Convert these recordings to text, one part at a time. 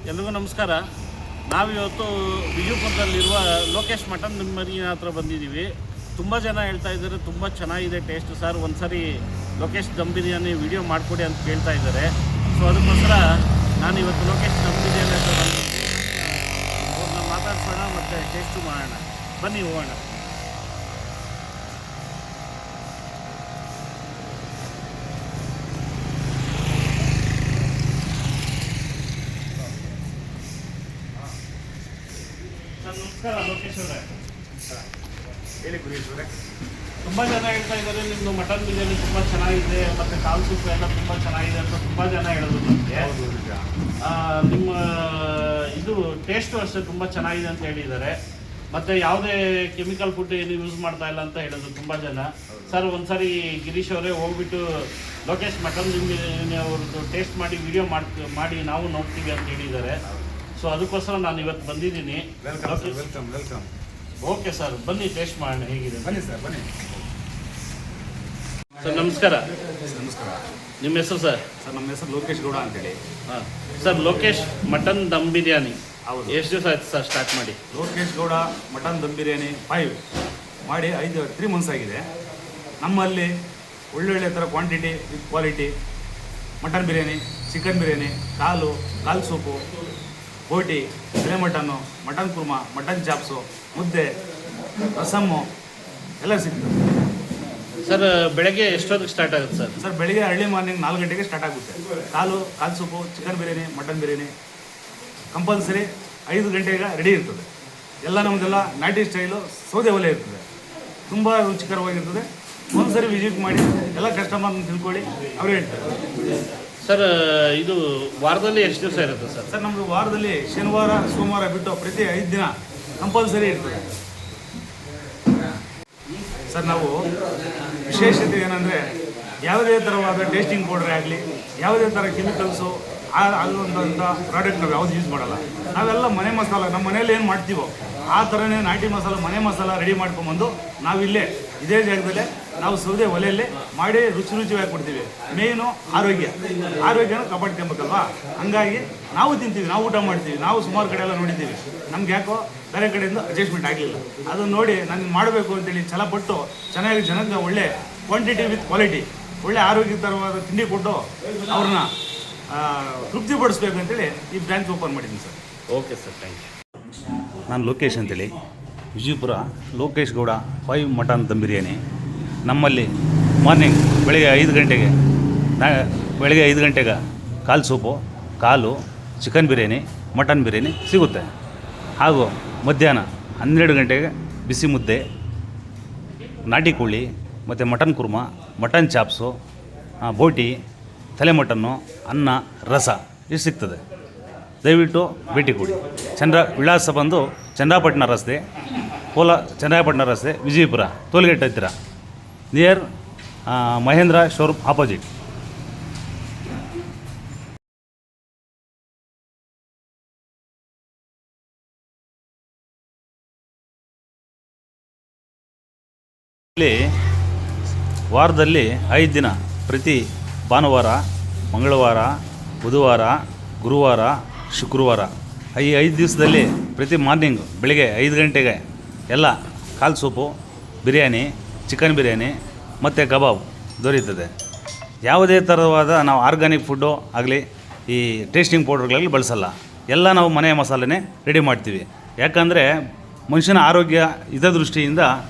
ಎಲ್ರಿಗೂ ನಮಸ್ಕಾರ. ನಾವಿವತ್ತು ವಿಜಯಪುರದಲ್ಲಿರುವ ಲೋಕೇಶ್ ಮಟನ್ ಮರಿಯ ಹತ್ರ ಬಂದಿದ್ದೀವಿ. ತುಂಬ ಜನ ಹೇಳ್ತಾ ಇದ್ದಾರೆ ತುಂಬ ಚೆನ್ನಾಗಿದೆ ಟೇಸ್ಟ್ ಸರ್, ಒಂದು ಸರಿ ಲೋಕೇಶ್ ದಮ್ ಬಿರಿಯಾನಿ ವಿಡಿಯೋ ಮಾಡಿಕೊಡಿ ಅಂತ ಕೇಳ್ತಾ ಇದ್ದಾರೆ. ಸೊ ಅದಕ್ಕೋಸ್ಕರ ನಾನು ಇವತ್ತು ಲೋಕೇಶ್ ದಮ್ ಬಿರಿಯಾನಿ ಹತ್ರ ಬಂದಿದ್ದೀನಿ. ಅವ್ರನ್ನ ಮಾತಾಡ್ಸೋಣ ಮತ್ತು ಟೇಸ್ಟು ಮಾಡೋಣ. ಬನ್ನಿ ಹೋಗೋಣ. ನಮಸ್ಕಾರ ಲೋಕೇಶ್ ಅವರೇ. ಹೇಳಿ ಗುರೀಶ್ ಅವರೇ. ತುಂಬ ಜನ ಹೇಳ್ತಾ ಇದ್ದಾರೆ ನಿಮ್ಮದು ಮಟನ್ ಬಿರಿಯಾನಿ ತುಂಬ ಚೆನ್ನಾಗಿದೆ ಮತ್ತು ಕಾಲು ಸೂಪ್ ಎಲ್ಲ ತುಂಬ ಚೆನ್ನಾಗಿದೆ ಅಂತ ತುಂಬ ಜನ ಹೇಳೋದು ನಮಗೆ. ನಿಮ್ಮ ಇದು ಟೇಸ್ಟು ಅಷ್ಟೇ ತುಂಬ ಚೆನ್ನಾಗಿದೆ ಅಂತ ಹೇಳಿದ್ದಾರೆ. ಮತ್ತು ಯಾವುದೇ ಕೆಮಿಕಲ್ ಫುಡ್ ಏನು ಯೂಸ್ ಮಾಡ್ತಾ ಇಲ್ಲ ಅಂತ ಹೇಳೋದು ತುಂಬ ಜನ. ಸರ್ ಒಂದ್ಸರಿ ಗಿರೀಶ್ ಅವರೇ ಹೋಗ್ಬಿಟ್ಟು ಲೋಕೇಶ್ ಮಟನ್ ಬಿರಿಯಾನಿ ಅವ್ರದ್ದು ಟೇಸ್ಟ್ ಮಾಡಿ ವಿಡಿಯೋ ಮಾಡಿ ನಾವು ನೋಡ್ತೀವಿ ಅಂತ ಹೇಳಿದ್ದಾರೆ. ಸೊ ಅದಕ್ಕೋಸ್ಕರ ನಾನು ಇವತ್ತು ಬಂದಿದ್ದೀನಿ. ವೆಲ್ಕಮ್. ಓಕೆ ಸರ್, ಬನ್ನಿ ಟೇಸ್ಟ್ ಮಾಡೋಣ ಹೇಗಿದೆ. ಬನ್ನಿ ಸರ್, ಬನ್ನಿ ಸರ್. ನಮಸ್ಕಾರ. ನಮಸ್ಕಾರ. ನಿಮ್ಮ ಹೆಸರು ಸರ್? ಸರ್ ನಮ್ಮ ಹೆಸರು ಲೋಕೇಶ್ ಗೌಡ ಅಂತೇಳಿ. ಹಾಂ ಸರ್, ಲೋಕೇಶ್ ಮಟನ್ ದಮ್ ಬಿರಿಯಾನಿ ಹೌದು. ಎಷ್ಟು ದಿವಸ ಆಯ್ತು ಸರ್ ಸ್ಟಾರ್ಟ್ ಮಾಡಿ? ಲೋಕೇಶ್ ಗೌಡ ಮಟನ್ ದಮ್ ಬಿರಿಯಾನಿ 5 ಮಾಡಿ 3 ಮಂತ್ಸ್ ಆಗಿದೆ. ನಮ್ಮಲ್ಲಿ ಒಳ್ಳೊಳ್ಳೆ ಥರ quantity with quality mutton biryani, chicken biryani, ಕಾಲು ಸೂಪು, ಬೋಟಿ, ಎಲೆ mutton, mutton korma, mutton chops, ಮುದ್ದೆ, ರಸಮ್ಮು ಎಲ್ಲ ಸಿಗ್ತದೆ. ಸರ್ ಬೆಳಗ್ಗೆ ಎಷ್ಟೊತ್ತಿಗೆ ಸ್ಟಾರ್ಟ್ ಆಗುತ್ತೆ ಸರ್? ಸರ್ ಬೆಳಿಗ್ಗೆ ಅರ್ಲಿ ಮಾರ್ನಿಂಗ್ 4 ಗಂಟೆಗೆ ಸ್ಟಾರ್ಟ್ ಆಗುತ್ತೆ. ಕಾಲು soup, chicken biryani, mutton biryani compulsory 5 ಗಂಟೆಗೆ ರೆಡಿ ಇರ್ತದೆ. ಎಲ್ಲ ನಮ್ಮದೆಲ್ಲ ನಾಟಿ ಸ್ಟೈಲು ಸೌದೆ ಒಲೆ ಇರ್ತದೆ. ತುಂಬ ರುಚಿಕರವಾಗಿರ್ತದೆ. ಒಂದ್ಸರಿ ವಿಸಿಟ್ ಮಾಡಿ ಎಲ್ಲ ಕಸ್ಟಮರ್ನ ತಿಳ್ಕೊಳ್ಳಿ, ಅವ್ರು ಹೇಳ್ತಾರೆ. ಸರ್ ಇದು ವಾರದಲ್ಲಿ ಎಷ್ಟು ದಿವಸ ಇರುತ್ತೆ ಸರ್? ಸರ್ ನಮ್ಮದು ವಾರದಲ್ಲಿ ಶನಿವಾರ ಸೋಮವಾರ ಬಿಟ್ಟು ಪ್ರತಿ 5 ದಿನ ಕಂಪಲ್ಸರಿ ಇರ್ತದೆ. ಸರ್ ನಾವು ವಿಶೇಷತೆ ಏನಂದರೆ ಯಾವುದೇ ಥರವಾದ ಟೇಸ್ಟಿಂಗ್ ಪೌಡ್ರೇ ಆಗಲಿ, ಯಾವುದೇ ಥರ ಕೆಮಿಕಲ್ಸು ಆಗುವಂಥ ಪ್ರಾಡಕ್ಟ್ ನಾವು ಯಾವುದು ಯೂಸ್ ಮಾಡಲ್ಲ. ನಾವೆಲ್ಲ ಮನೆ ಮಸಾಲ ನಮ್ಮ ಮನೇಲಿ ಏನು ಮಾಡ್ತೀವೋ ಆ ಥರನೇ ನಾಟಿ ಮಸಾಲ, ಮನೆ ಮಸಾಲ ರೆಡಿ ಮಾಡ್ಕೊಂಬಂದು ನಾವಿಲ್ಲೇ ಇದೇ ಜಾಗದಲ್ಲೇ ನಾವು ಸೌದೆ ಒಲೆಯಲ್ಲೇ ಮಾಡಿ ರುಚಿಯಾಗಿ ಕೊಡ್ತೀವಿ. ಮೇಯ್ನು ಆರೋಗ್ಯನ ಕಾಪಾಡ್ಕೊಬೇಕಲ್ವಾ. ಹಂಗಾಗಿ ನಾವು ತಿಂತೀವಿ, ನಾವು ಊಟ ಮಾಡ್ತೀವಿ. ನಾವು ಸುಮಾರು ಕಡೆ ಎಲ್ಲ ನೋಡಿದ್ದೀವಿ, ನಮ್ಗೆ ಯಾಕೋ ಬೇರೆ ಕಡೆಯಿಂದ ಅಡ್ಜಸ್ಟ್ಮೆಂಟ್ ಆಗಲಿಲ್ಲ. ಅದನ್ನು ನೋಡಿ ನಾನು ಮಾಡಬೇಕು ಅಂತೇಳಿ ಛಲಪಟ್ಟು ಚೆನ್ನಾಗಿ ಜನಕ್ಕೆ ಒಳ್ಳೆ ಕ್ವಾಂಟಿಟಿ ವಿತ್ ಕ್ವಾಲಿಟಿ ಒಳ್ಳೆ ಆರೋಗ್ಯಕರವಾದ ತಿಂಡಿ ಕೊಟ್ಟು ಅವ್ರನ್ನ ತೃಪ್ತಿಪಡಿಸ್ಬೇಕು ಅಂತೇಳಿ ಈ ಬ್ರಾಂಚ್ ಓಪನ್ ಮಾಡಿದ್ದೀನಿ sir. Okay sir, thank you. ನಾನು ಲೋಕೇಶ್ ಅಂತೇಳಿ, ವಿಜಯಪುರ ಲೋಕೇಶ್ ಗೌಡ 5 ಮಟನ್ ದಮ್ ಬಿರಿಯಾನಿ. ನಮ್ಮಲ್ಲಿ ಮಾರ್ನಿಂಗ್ ಬೆಳಗ್ಗೆ 5 ಗಂಟೆಗೆ ಕಾಲು ಸೂಪು, ಕಾಲು, ಚಿಕನ್ ಬಿರಿಯಾನಿ, ಮಟನ್ ಬಿರಿಯಾನಿ ಸಿಗುತ್ತೆ. ಹಾಗೂ ಮಧ್ಯಾಹ್ನ 12 ಗಂಟೆಗೆ ಬಿಸಿ ಮುದ್ದೆ, ನಾಟಿ ಕೋಳಿ ಮತ್ತು ಮಟನ್ ಕುರ್ಮಾ, ಮಟನ್ ಚಾಪ್ಸು, ಬೋಟಿ, ತಲೆ ಮಟನ್ನು, ಅನ್ನ, ರಸ ಇದು ಸಿಗ್ತದೆ. ದಯವಿಟ್ಟು ಭೇಟಿ ಕೊಡಿ. ವಿಳಾಸ ಬಂದು ಚನ್ನರಾಯಪಟ್ಟಣ ರಸ್ತೆ, ವಿಜಯಪುರ ಟೋಲ್ಗೇಟ್ ಹತ್ತಿರ, ನಿಯರ್ ಮಹೇಂದ್ರ ಶೋರೂಮ್ ಆಪೋಸಿಟ್. ಇಲ್ಲಿ ವಾರದಲ್ಲಿ 5 ದಿನ, ಪ್ರತಿ ಭಾನುವಾರ, ಮಂಗಳವಾರ, ಬುಧವಾರ, ಗುರುವಾರ, ಶುಕ್ರವಾರ ಈ 5 ದಿವಸದಲ್ಲಿ ಪ್ರತಿ ಮಾರ್ನಿಂಗ್ ಬೆಳಗ್ಗೆ 5 ಗಂಟೆಗೆ ಎಲ್ಲ ಕಾಲು ಸೂಪು, ಬಿರಿಯಾನಿ, ಚಿಕನ್ ಬಿರಿಯಾನಿ ಮತ್ತು ಕಬಾಬ್ ದೊರೆಯುತ್ತದೆ. ಯಾವುದೇ ಥರವಾದ ನಾವು ಆರ್ಗ್ಯಾನಿಕ್ ಫುಡ್ಡು ಆಗಲಿ ಈ ಟೇಸ್ಟಿಂಗ್ ಪೌಡ್ರ್ಗಳಲ್ಲಿ ಬಳಸಲ್ಲ. ಎಲ್ಲ ನಾವು ಮನೆ ಮಸಾಲೆನೇ ರೆಡಿ ಮಾಡ್ತೀವಿ. ಯಾಕಂದರೆ ಮನುಷ್ಯನ ಆರೋಗ್ಯ ದೃಷ್ಟಿಯಿಂದ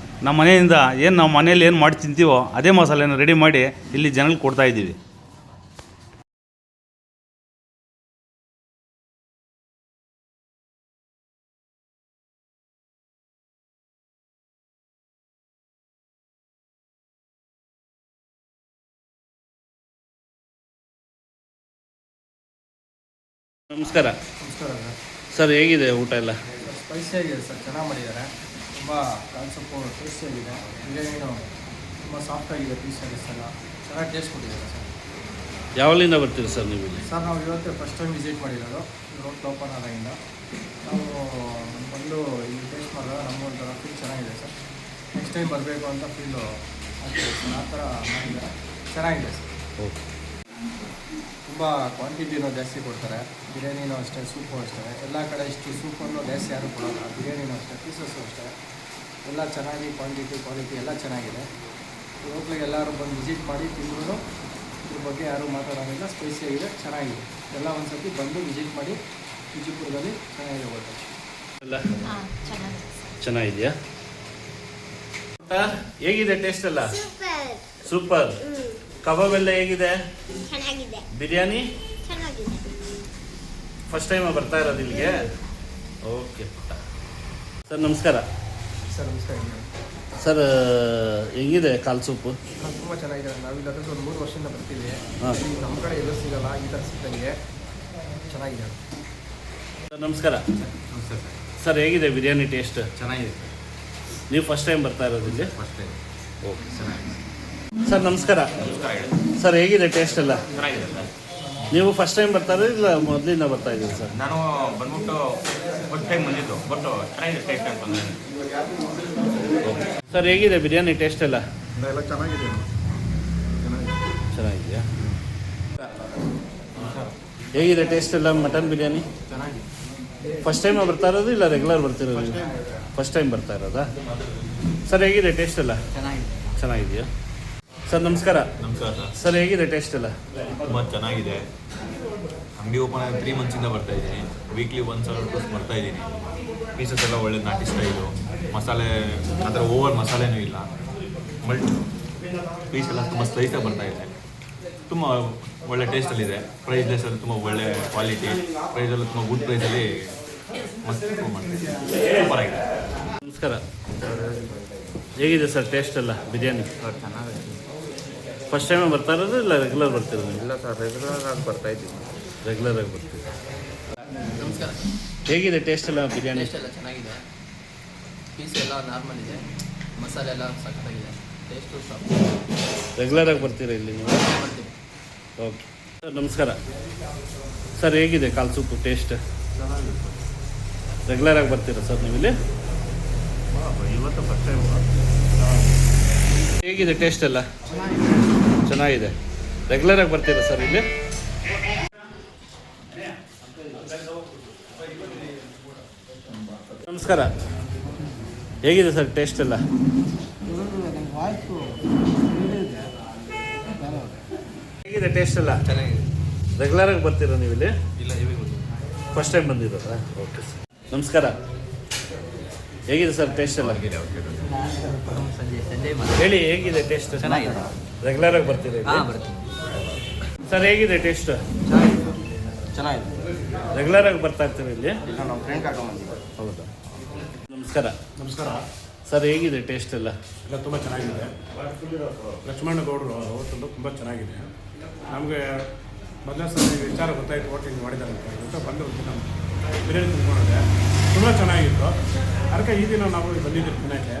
ನಮ್ಮ ಮನೆಯಿಂದ ನಾವು ಮನೇಲಿ ಏನು ಮಾಡಿ ತಿಂತೀವೋ ಅದೇ ಮಸಾಲೆನ ರೆಡಿ ಮಾಡಿ ಇಲ್ಲಿ ಜನಗಳಿಗೆ ಕೊಡ್ತಾಯಿದ್ದೀವಿ. ನಮಸ್ಕಾರ. ನಮಸ್ಕಾರ ಸರ್, ಹೇಗಿದೆ ಊಟ ಎಲ್ಲ? ಸ್ಪೈಸಿ ಆಗಿದೆ ಸರ್, ಚೆನ್ನಾಗಿ ಮಾಡಿದ್ದಾರೆ. ತುಂಬ ಕಾನ್ಸೆಪ್ಟು ಟೇಸ್ಟಿಯಾಗಿದೆ. ಬಿರಿಯಾನಿನೂ ತುಂಬ ಸಾಫ್ಟಾಗಿದೆ, ಪೀಸಸ್ ಎಲ್ಲ ಚೆನ್ನಾಗಿ ಟೇಸ್ಟ್ ಕೊಟ್ಟಿದ್ದಾರೆ ಸರ್. ಯಾವಲ್ಲಿಂದ ಬರ್ತೀರಿ ಸರ್ ನೀವು ಇಲ್ಲಿ? ಸರ್ ನಾವು ಇವತ್ತು ಫಸ್ಟ್ ಟೈಮ್ ವಿಸಿಟ್ ಮಾಡಿರೋದು, ರೋಡ್ ಓಪನ್ ಆದಾಗಿಂದ. ನಾವು ಬಂದು ಇಲ್ಲಿ ಟೇಸ್ಟ್ ಮಾಡಿದಾಗ ನಮಗೊಂಥರ ಫೀಲ್ ಚೆನ್ನಾಗಿದೆ ಸರ್. ನೆಕ್ಸ್ಟ್ ಟೈಮ್ ಬರಬೇಕು ಅಂತ ಫೀಲು ಆಗ್ತಿದೆ ಸರ್. ಆ ಥರ ಮಾಡಿದ್ದಾರೆ, ಚೆನ್ನಾಗಿದೆ ಸರ್. ಓಕೆ. ತುಂಬ ಕ್ವಾಂಟಿಟಿನೂ ಜಾಸ್ತಿ ಕೊಡ್ತಾರೆ. ಬಿರಿಯಾನಿನೂ ಅಷ್ಟೇ, ಸೂಪು ಅಷ್ಟೇ. ಎಲ್ಲ ಕಡೆ ಇಷ್ಟು ಸೂಪನ್ನು ಜಾಸ್ತಿ ಯಾರು ಕೊಡೋಲ್ಲ. ಬಿರಿಯಾನಿನೂ ಅಷ್ಟೇ, ಪೀಸಸ್ಸು ಅಷ್ಟೇ. ಎಲ್ಲ ಚೆನ್ನಾಗಿ ಕ್ವಾಲಿಟಿ ಎಲ್ಲ ಚೆನ್ನಾಗಿದೆ. ಹೋಟ್ಲಿಗೆ ಎಲ್ಲರೂ ಬಂದು ವಿಸಿಟ್ ಮಾಡಿ ತಿಂದರೂ ಇದ್ರ ಬಗ್ಗೆ ಯಾರೂ ಮಾತಾಡೋಂಗಿಲ್ಲ. ಸ್ಪೈಸಿಯಾಗಿದೆ, ಚೆನ್ನಾಗಿದೆ. ಎಲ್ಲ ಒಂದು ಸರ್ತಿ ಬಂದು ವಿಸಿಟ್ ಮಾಡಿ. ವಿಜಯಪುರದಲ್ಲಿ ಚೆನ್ನಾಗಿದೆ ಹೋಟೆಲ್ ಎಲ್ಲ ಚೆನ್ನಾಗಿದೆ. ಚೆನ್ನಾಗಿದೆಯಾ? ಹೇಗಿದೆ ಟೇಸ್ಟ್ ಎಲ್ಲ? ಸೂಪರ್. ಸೂಪರ್. ಕಬಾಬ್ ಎಲ್ಲ ಹೇಗಿದೆ? ಚೆನ್ನಾಗಿದೆ. ಬಿರಿಯಾನಿ ಚೆನ್ನಾಗಿದೆ. ಫಸ್ಟ್ ಟೈಮ್ ಬರ್ತಾ ಇರೋದು ಇಲ್ಲಿಗೆ? ಓಕೆ ಪುಟ್ಟ. ಸರ್ ನಮಸ್ಕಾರ. ಸರ್ ನಮಸ್ಕಾರ. ಸರ್ ಹೆಂಗಿದೆ ಕಾಲ್ ಸೂಪು? ತುಂಬ ಚೆನ್ನಾಗಿದೆ. ನಾವಿಲ್ಲದ್ರೆ ಒಂದು 3 ವರ್ಷದಿಂದ ಬರ್ತೀವಿ. ಹಾಂ. ನಮ್ಮ ಕಡೆ ಎಲ್ಲೂ ಸಿಗಲ್ಲ ಈ ಥರ ಸಿಕ್ಕಂಗೆ. ಚೆನ್ನಾಗಿದೆ. ಸರ್ ನಮಸ್ಕಾರ. ನಮಸ್ತೆ ಸರ್. ಸರ್ ಹೇಗಿದೆ ಬಿರಿಯಾನಿ ಟೇಸ್ಟ್? ಚೆನ್ನಾಗಿದೆ ನೀವು ಫಸ್ಟ್ ಟೈಮ್ ಬರ್ತಾ ಇರೋದು ಇಲ್ಲಿ? First time. ಓಕೆ. ಚೆನ್ನಾಗಿದೆ ಸರ್ ನಮಸ್ಕಾರ. ನಮಸ್ಕಾರ ಹೇಳಿ. ಸರ್ ಹೇಗಿದೆ ಟೇಸ್ಟ್ ಎಲ್ಲ? ಚೆನ್ನಾಗಿದೆ ಸರ್. ನೀವು ಫಸ್ಟ್ ಟೈಮ್ ಬರ್ತಾ ಇರೋದು ಇಲ್ಲ ಮೊದಲಿಂದ ಬರ್ತಾ ಇದ್ದೀರಿ ಸರ್? ನಾನು ಬಂದ್ಬಿಟ್ಟು ಫಸ್ಟ್ ಟೈಮ್ ಬಂದಿದ್ದು, ಬಟ್ ಚೆನ್ನಾಗಿದೆ ಟೇಸ್ಟ್ ಅಂತ ಬಂದೆ. ಓಕೆ. ಸರ್ ಹೇಗಿದೆ ಬಿರಿಯಾನಿ ಟೇಸ್ಟ್ ಎಲ್ಲ? ಎಲ್ಲ ಚೆನ್ನಾಗಿದೆ. ಚೆನ್ನಾಗಿದೆಯಾ? ಹೇಗಿದೆ ಟೇಸ್ಟ್ ಎಲ್ಲ ಮಟನ್ ಬಿರಿಯಾನಿ? ಚೆನ್ನಾಗಿದೆ. ಫಸ್ಟ್ ಟೈಮ್ ಬರ್ತಾ ಇರೋದು ಇಲ್ಲ ರೆಗ್ಯುಲರ್ ಬರ್ತಿರೋದು? ಫಸ್ಟ್ ಟೈಮ್ ಬರ್ತಾ ಇರೋದಾ? ಸರ್ ಹೇಗಿದೆ ಟೇಸ್ಟ್ ಎಲ್ಲ? ಚೆನ್ನಾಗಿದೆ. ಚೆನ್ನಾಗಿದೆಯಾ? ಸರ್ ನಮಸ್ಕಾರ. ನಮಸ್ಕಾರ ಸರ್. ಸರ್ ಹೇಗಿದೆ ಟೇಸ್ಟ್ ಎಲ್ಲ? ತುಂಬ ಚೆನ್ನಾಗಿದೆ. ಅಂಗಡಿ ಓಪನ್ ಆಗಿ 3 ಮಂತ್ಸಿಂದ ಬರ್ತಾ ಇದ್ದೀನಿ. ವೀಕ್ಲಿ 1 ಸಲ ಬರ್ತಾ ಇದ್ದೀನಿ. ಪೀಸಸ್ ಎಲ್ಲ ಒಳ್ಳೆ ನಾಟಿ ಸ್ಟೈಲು. ಮಸಾಲೆ ಆ ಥರ ಓವರ್ ಮಸಾಲೆನೂ ಇಲ್ಲ. ಪೀಸ್ ಎಲ್ಲ ತುಂಬ ಸ್ಲೈಸಾಗಿ ಬರ್ತಾ ಇದೆ. ತುಂಬ ಒಳ್ಳೆ ಟೇಸ್ಟಲ್ಲಿದೆ. ಪ್ರೈಸ್ಲೆಸ್ಸಲ್ಲಿ ತುಂಬ ಒಳ್ಳೆ ಕ್ವಾಲಿಟಿ. ಪ್ರೈಸಲ್ಲೂ ತುಂಬ ಗುಡ್ ಪ್ರೈಸಲ್ಲಿ ಮಸ್ತ್ ಮಾಡ್ತಿದ್ದೀನಿ. ಸೂಪರ್ ಆಗಿದೆ. ನಮಸ್ಕಾರ. ಹೇಗಿದೆ ಸರ್ ಟೇಸ್ಟ್ ಎಲ್ಲ ಬಿರಿಯಾನಿ? ಸರ್ ಚೆನ್ನಾಗಿದೆ. ಫಸ್ಟ್ ಟೈಮ್ ಬರ್ತಾ ಇರೋದು ಇಲ್ಲ ರೆಗ್ಯುಲರ್ ಬರ್ತಿರೋದು? ಇಲ್ಲ ಸರ್, ರೆಗ್ಯುಲರ್ ಆಗಿ ಬರ್ತಾ ಇದ್ದೀನಿ. ರೆಗ್ಯುಲರ್ ಆಗಿ ಬರ್ತೀವಿ. ನಮಸ್ಕಾರ. ಹೇಗಿದೆ ಟೇಸ್ಟ್ ಎಲ್ಲ ಬಿರಿಯಾನಿ? ಟೇಸ್ಟ್ ಎಲ್ಲ ಚೆನ್ನಾಗಿದೆ. ಪೀಸ್ ಎಲ್ಲ ನಾರ್ಮಲ್ ಇದೆ. ಮಸಾಲೆ ಎಲ್ಲ ಸಖತ್ತಾಗಿದೆ. Taste soft. ರೆಗ್ಯುಲರ್ ಆಗಿ ಬರ್ತೀರಾ ಇಲ್ಲಿ ನೀವು? ಮಾಡ್ತೀವಿ. ಓಕೆ. ಸರ್ ನಮಸ್ಕಾರ. ಸರ್ ಹೇಗಿದೆ ಕಾಲ್ ಸೂಪು ಟೇಸ್ಟ್? ರೆಗ್ಯುಲರ್ ಆಗಿ ಬರ್ತೀರಾ ಸರ್ ನೀವು ಇಲ್ಲಿ? ಇವತ್ತು ಫಸ್ಟ್ ಟೈಮ್. ಹೇಗಿದೆ ಟೇಸ್ಟ್ ಎಲ್ಲ? ಚೆನ್ನಾಗಿದೆ. ರೆಗ್ಯುಲರ್ ಆಗಿ ಬರ್ತೀರಾ ಸರ್ ಇಲ್ಲಿ? ನಮಸ್ಕಾರ. ಹೇಗಿದೆ ಸರ್ ಟೇಸ್ಟ್ ಎಲ್ಲ? ಹೇಗಿದೆ ಟೇಸ್ಟ್ ಎಲ್ಲ? ಚೆನ್ನಾಗಿದೆ. ರೆಗ್ಯುಲರ್ ಆಗಿ ಬರ್ತೀರಾ ನೀವು ಇಲ್ಲಿ? ಇಲ್ಲ ಇವಾಗ ಫಸ್ಟ್ ಟೈಮ್ ಬಂದಿರೋದಾ? Okay sir. ನಮಸ್ಕಾರ. ಹೇಗಿದೆ ಸರ್ ಟೇಸ್ಟ್ ಎಲ್ಲ? ಹೇಳಿ ಹೇಗಿದೆ ಟೇಸ್ಟ್? ಚೆನ್ನಾಗಿದೆ. ರೆಗ್ಯುಲರ್ ಆಗಿ ಬರ್ತೀರಾ ಇಲ್ಲಿ? ಬರ್ತೀವಿ. ಸರ್ ಹೇಗಿದೆ ಟೇಸ್ಟ್? ಚೆನ್ನಾಗಿದೆ. ರೆಗ್ಯುಲರ್ ಆಗಿ ಬರ್ತಾ ಇರ್ತೀವಿ ಇಲ್ಲಿ? ನಮ್ಮ ಫ್ರೆಂಡ್ ಕರ್ಕೊಂಡ್ಬಂದಿದ್ದೆ. ಹೌದಾ? ನಮಸ್ಕಾರ. ನಮಸ್ಕಾರ. ಸರ್ ಹೇಗಿದೆ ಟೇಸ್ಟ್ ಎಲ್ಲ? ಎಲ್ಲ ತುಂಬ ಚೆನ್ನಾಗಿದೆ. ಲಕ್ಷ್ಮಣ ಗೌಡರು ಹೋಟೆಲು ತುಂಬ ಚೆನ್ನಾಗಿದೆ. ನಮಗೆ ಮೊದಲನೇ ಸಲ ವಿಚಾರ ಗೊತ್ತಾಯಿತು ಹೋಟೆಲ್ ಮಾಡಿದ್ದಾರೆ ಅಂತ ಬಂದು ನಮ್ಮ ಬಿರಿಯಾನಿ ತಿಳ್ಕೊಂಡಿದೆ. ತುಂಬ ಚೆನ್ನಾಗಿತ್ತು. ಅದಕ್ಕೆ ಈ ದಿನ ನಾವು ಬಂದಿದ್ದೀವಿ ತಿನ್ನೋಕ್ಕೆ.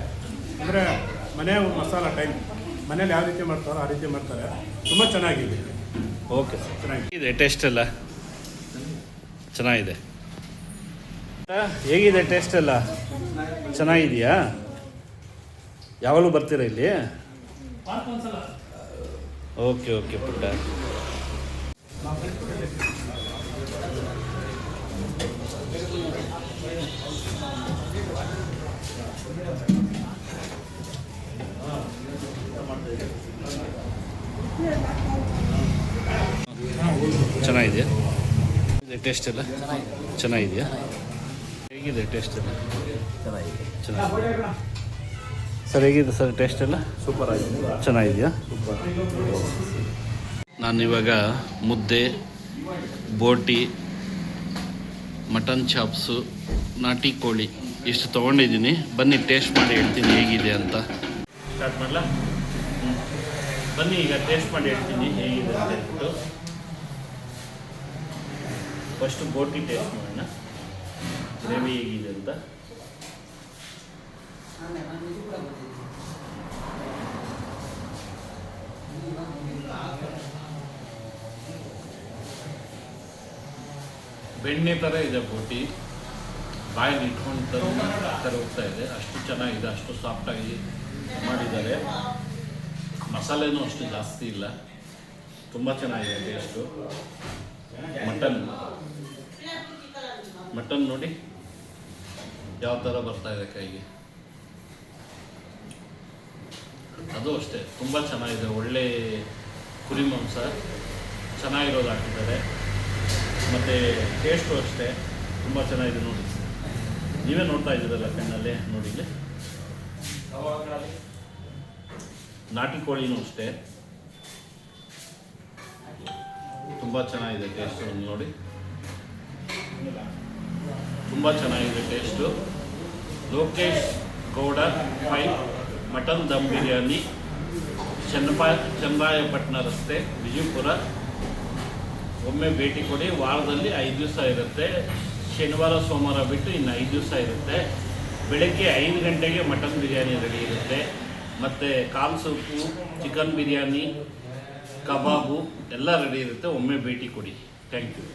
ಅಂದರೆ ಮನೆ ಮಸಾಲ ಟೈಮ್ ಮನೇಲಿ ಯಾವ ರೀತಿ ಮಾಡ್ತಾರೋ ಆ ರೀತಿ ಮಾಡ್ತಾರೆ. ತುಂಬ ಚೆನ್ನಾಗಿದೆ. Okay sir. ಚೆನ್ನಾಗಿದೆ. ಹೇಗಿದೆ ಟೇಸ್ಟ್ ಎಲ್ಲ? ಚೆನ್ನಾಗಿದೆ. ಹೇಗಿದೆ ಟೇಸ್ಟ್ ಎಲ್ಲ? ಚೆನ್ನಾಗಿದೆಯಾ? ಯಾವಾಗಲೂ ಬರ್ತೀರಾ ಇಲ್ಲಿ? ಓಕೆ ಓಕೆ ಪುಟ್ಟ. ಚೆನ್ನಾಗಿದೆಯಾ? ಟೇಸ್ಟ್ ಎಲ್ಲ ಚೆನ್ನಾಗಿದೆಯಾ? ಹೇಗಿದೆ ಟೇಸ್ಟ್ ಎಲ್ಲ? ಚೆನ್ನಾಗಿದೆ. ಸರ್ ಹೇಗಿದೆ ಸರ್ ಟೇಸ್ಟ್ ಎಲ್ಲ? ಸೂಪರ್ ಆಗಿದೆ. ಚೆನ್ನಾಗಿದೆಯಾ? ನಾನಿವಾಗ ಮುದ್ದೆ, ಬೋಟಿ, ಮಟನ್ ಚಾಪ್ಸು, ನಾಟಿ ಕೋಳಿ ಇಷ್ಟು ತೊಗೊಂಡಿದ್ದೀನಿ. ಬನ್ನಿ ಟೇಸ್ಟ್ ಮಾಡಿ ಹೇಳ್ತೀನಿ ಹೇಗಿದೆ ಅಂತ. ಸ್ಟಾರ್ಟ್ ಮಾಡಲ? ಬನ್ನಿ ಈಗ ಟೇಸ್ಟ್ ಮಾಡಿ ಹೇಳ್ತೀನಿ ಹೇಗಿದೆ ಅಂತ ಹೇಳ್ಬಿಟ್ಟು. ಫಸ್ಟು ಬೋಟಿ ಟೇಸ್ಟ್ ಮಾಡೋಣ, ಗ್ರೇವಿ ಹೇಗಿದೆ ಅಂತ. ಬೆಣ್ಣೆ ಥರ ಇದೆ ಬೋಟಿ, ಬಾಯಲ್ಲಿ ಇಟ್ಕೊಂಡು ಥರ ಹೋಗ್ತಾ ಇದೆ. ಅಷ್ಟು ಚೆನ್ನಾಗಿದೆ, ಅಷ್ಟು ಸಾಫ್ಟಾಗಿ ಮಾಡಿದ್ದಾರೆ. ಮಸಾಲೆನೂ ಅಷ್ಟು ಜಾಸ್ತಿ ಇಲ್ಲ. ತುಂಬ ಚೆನ್ನಾಗಿದೆ ಟೇಸ್ಟು. ಮಟನ್ ನೋಡಿ ಯಾವ ಥರ ಬರ್ತಾ ಇದೆ ಕೈಗೆ. ಅದು ಅಷ್ಟೇ ತುಂಬ ಚೆನ್ನಾಗಿದೆ. ಒಳ್ಳೆ ಕುರಿ ಮಾಂಸ ಚೆನ್ನಾಗಿರೋದು ಹಾಕಿದ್ದಾರೆ. ಮತ್ತು ಟೇಸ್ಟು ಅಷ್ಟೇ ತುಂಬ ಚೆನ್ನಾಗಿದೆ ನೋಡಿ. ನೀವೇ ನೋಡ್ತಾ ಇದ್ದೀರಲ್ಲ ಕಣ್ಣಲ್ಲೇ ನೋಡಿ. ಇಲ್ಲಿ ನಾಟಿ ಕೋಳಿನೂ ಅಷ್ಟೇ ತುಂಬ ಚೆನ್ನಾಗಿದೆ ಟೇಸ್ಟು ನೋಡಿ. ತುಂಬ ಚೆನ್ನಾಗಿದೆ ಟೇಸ್ಟು. ಲೋಕೇಶ್ ಗೌಡ 5 ಮಟನ್ ದಮ್ ಬಿರಿಯಾನಿ, ಚನ್ನರಾಯಪಟ್ಟಣ ರಸ್ತೆ, ವಿಜಯಪುರ. ಒಮ್ಮೆ ಭೇಟಿ ಕೊಡಿ. ವಾರದಲ್ಲಿ 5 ದಿವಸ ಇರುತ್ತೆ. ಶನಿವಾರ ಸೋಮವಾರ ಬಿಟ್ಟು ಇನ್ನು 5 ದಿವಸ ಇರುತ್ತೆ. ಬೆಳಗ್ಗೆ 5 ಗಂಟೆಗೆ ಮಟನ್ ಬಿರಿಯಾನಿ ರೆಡಿ ಇರುತ್ತೆ. ಮತ್ತು ಕಾಲ್ ಸೂಪು, ಚಿಕನ್ ಬಿರಿಯಾನಿ, ಕಬಾಬು ಎಲ್ಲ ರೆಡಿ ಇರುತ್ತೆ. ಒಮ್ಮೆ ಭೇಟಿ ಕೊಡಿ. Thank you.